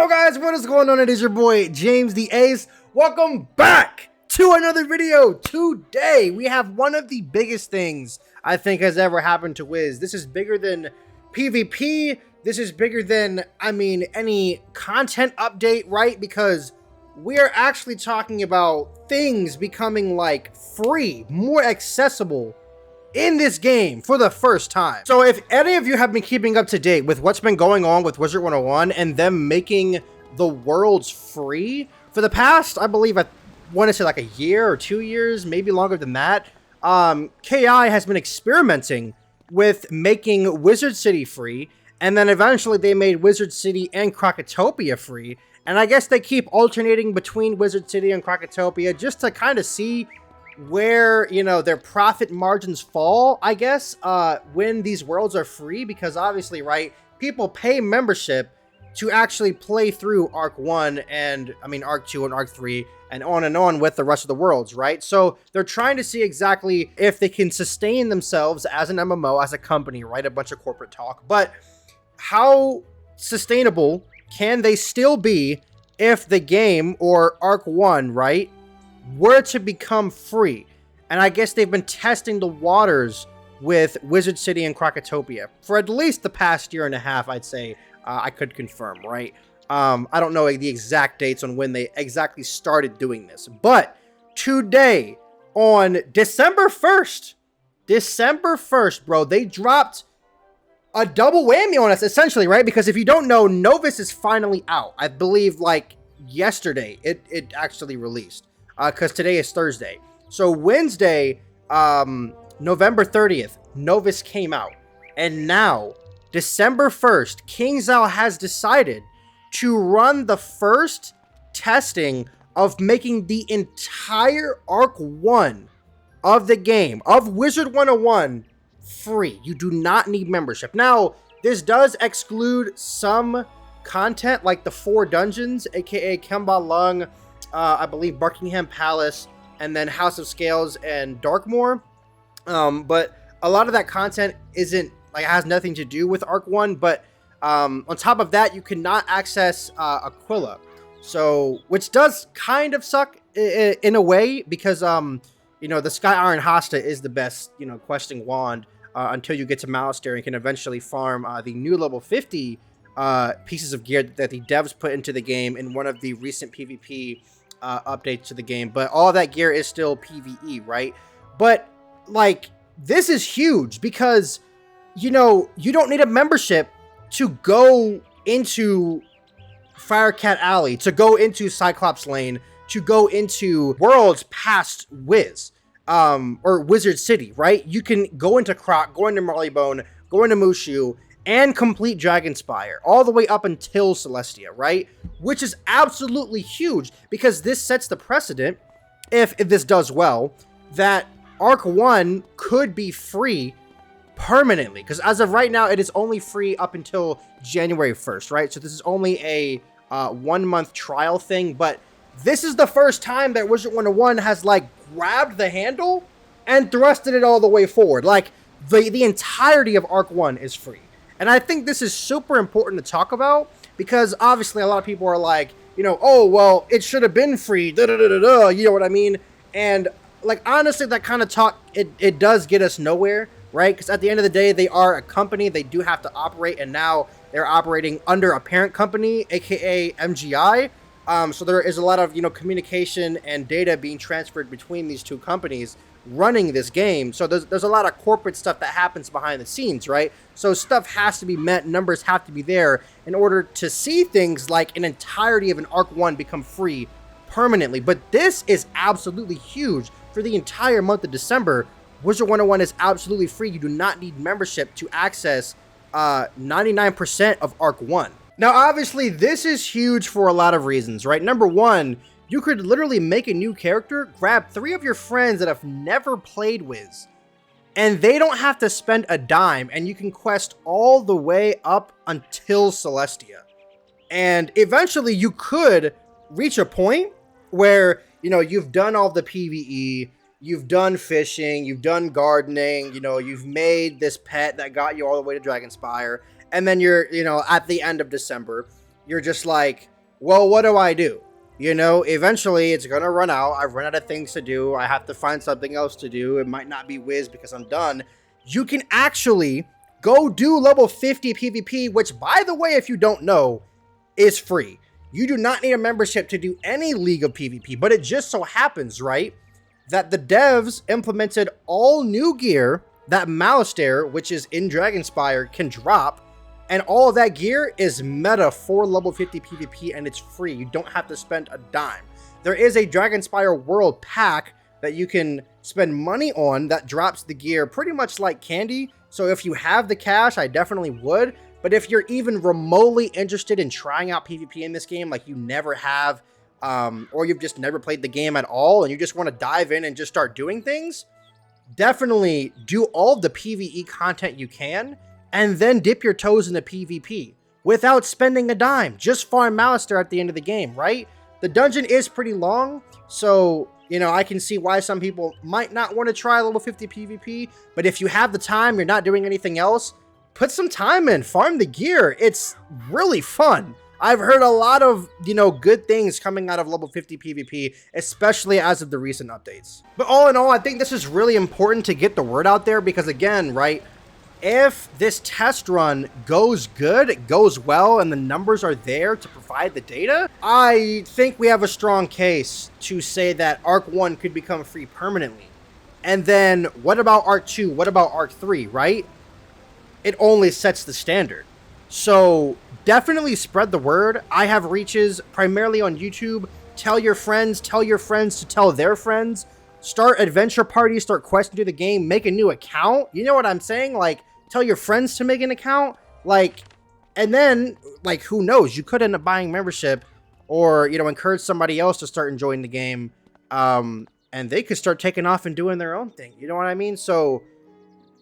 Yo guys, what is going on? It is your boy JamesTheAce. Welcome back to another video. Today we have one of the biggest things I think has ever happened to Wiz. This is bigger than PvP. This is bigger than, any content update, right? Because we are actually talking about things becoming like free, more accessible in this game for the first time. So if any of you have been keeping up to date with what's been going on with Wizard101 and them making the worlds free for the past, I believe, I want to say like a year or 2 years, maybe longer than that, KI has been experimenting with making Wizard City free, and then eventually they made Wizard City and Krakatopia free, and I guess they keep alternating between Wizard City and Krakatopia just to kind of see where, their profit margins fall, I guess, when these worlds are free, because obviously, right, people pay membership to actually play through Arc 1 and, Arc 2 and Arc 3 and on with the rest of the worlds, right? So they're trying to see exactly if they can sustain themselves as an MMO, as a company, right? A bunch of corporate talk, but how sustainable can they still be if the game, or Arc 1, right, were to become free? And I guess they've been testing the waters with Wizard City and Krakatopia for at least the past year and a half, I'd say. I could confirm, right? I don't know the exact dates on when they exactly started doing this, but today, on December 1st, bro, they dropped a double whammy on us, essentially, right? Because if you don't know, Novus is finally out. I believe, like, yesterday, it actually released. Because today is Thursday. So Wednesday, November 30th, Novus came out. And now, December 1st, Kingsisle has decided to run the first testing of making the entire Arc 1 of the game, of Wizard101, free. You do not need membership. Now, this does exclude some content, like the 4 dungeons, aka Kemba Lung, I believe Buckingham Palace, and then House of Scales and Darkmoor. But a lot of that content isn't, like, it has nothing to do with Arc 1. But on top of that, you cannot access Aquila. So, which does kind of suck in a way, because, the Sky Iron Hasta is the best, questing wand until you get to Malistaire and can eventually farm the new level 50 pieces of gear that the devs put into the game in one of the recent PvP updates to the game. But all that gear is still PvE, right? But, like, this is huge because, you don't need a membership to go into Firecat Alley, to go into Cyclops Lane, to go into worlds past Wiz, or Wizard City, right? You can go into Croc, go into Marleybone, go into Mushu, and complete Dragonspire, all the way up until Celestia, right? Which is absolutely huge, because this sets the precedent, if this does well, that Arc 1 could be free permanently, because as of right now, it is only free up until January 1st, right? So this is only a 1-month trial thing, but this is the first time that Wizard101 has, like, grabbed the handle and thrusted it all the way forward. Like, the entirety of Arc 1 is free. And I think this is super important to talk about, because obviously a lot of people are like, oh, well, it should have been free, da-da-da-da-da, you know what I mean? And, like, honestly, that kind of talk, it does get us nowhere, right? Because at the end of the day, they are a company, they do have to operate, and now they're operating under a parent company, aka MGI. So there is a lot of, communication and data being transferred between these two companies running this game. So there's a lot of corporate stuff that happens behind the scenes, right? So stuff has to be met, numbers have to be there in order to see things like an entirety of an Arc 1 become free permanently. But this is absolutely huge for the entire month of December. Wizard101 is absolutely free. You do not need membership to access 99% of Arc 1. Now, obviously, this is huge for a lot of reasons, right? Number one, you could literally make a new character, grab 3 of your friends that have never played Wiz, and they don't have to spend a dime, and you can quest all the way up until Celestia. And eventually, you could reach a point where, you've done all the PvE, you've done fishing, you've done gardening, you've made this pet that got you all the way to Dragonspire, and then you're, at the end of December, you're just like, Well, what do? You know, eventually it's gonna run out. I've run out of things to do. I have to find something else to do. It might not be Wiz because I'm done. You can actually go do level 50 PvP, which, by the way, if you don't know, is free. You do not need a membership to do any League of PvP, but it just so happens, right, that the devs implemented all new gear that Malistaire, which is in Dragonspire, can drop. And all of that gear is meta for level 50 PvP, and it's free. You don't have to spend a dime. There is a Dragonspire World Pack that you can spend money on that drops the gear pretty much like candy. So if you have the cash, I definitely would. But if you're even remotely interested in trying out PvP in this game, like you never have, or you've just never played the game at all, and you just want to dive in and just start doing things, definitely do all the PvE content you can, and then dip your toes into PvP without spending a dime. Just farm Malistaire at the end of the game, right? The dungeon is pretty long, so, you know, I can see why some people might not want to try level 50 PvP, but if you have the time, you're not doing anything else, put some time in, farm the gear. It's really fun. I've heard a lot of, you know, good things coming out of level 50 PvP, especially as of the recent updates. But all in all, I think this is really important to get the word out there because, again, right, if this test run goes good, it goes well, and the numbers are there to provide the data, I think we have a strong case to say that Arc 1 could become free permanently. And then what about Arc 2? What about Arc 3, right? It only sets the standard. So definitely spread the word. I have reaches primarily on YouTube. Tell your friends to tell their friends. Start adventure parties, start questing through the game, make a new account. You know what I'm saying? Like, tell your friends to make an account. Like, and then, like, who knows? You could end up buying membership or, you know, encourage somebody else to start enjoying the game. And they could start taking off and doing their own thing. You know what I mean? So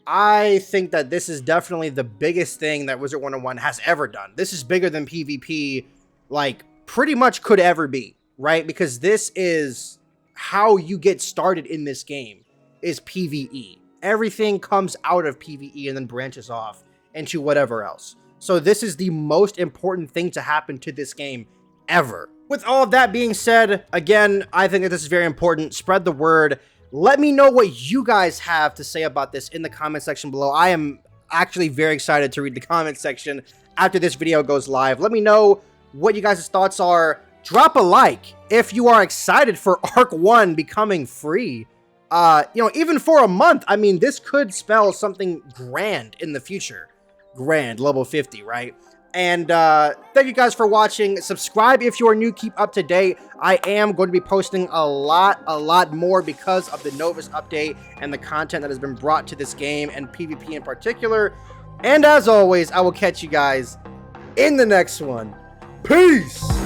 I think that this is definitely the biggest thing that Wizard101 has ever done. This is bigger than PvP, like, pretty much could ever be, right? Because this is how you get started in this game, is PvE. Everything comes out of PvE and then branches off into whatever else. So this is the most important thing to happen to this game ever. With all of that being said, again, I think that this is very important. Spread the word. Let me know what you guys have to say about this in the comment section below. I am actually very excited to read the comment section after this video goes live. Let me know what you guys' thoughts are. Drop a like if you are excited for Arc 1 becoming free. You know, even for a month. I mean, this could spell something grand in the future. Grand, level 50, right? And thank you guys for watching. Subscribe if you are new. Keep up to date. I am going to be posting a lot more because of the Novus update and the content that has been brought to this game and PvP in particular. And as always, I will catch you guys in the next one. Peace!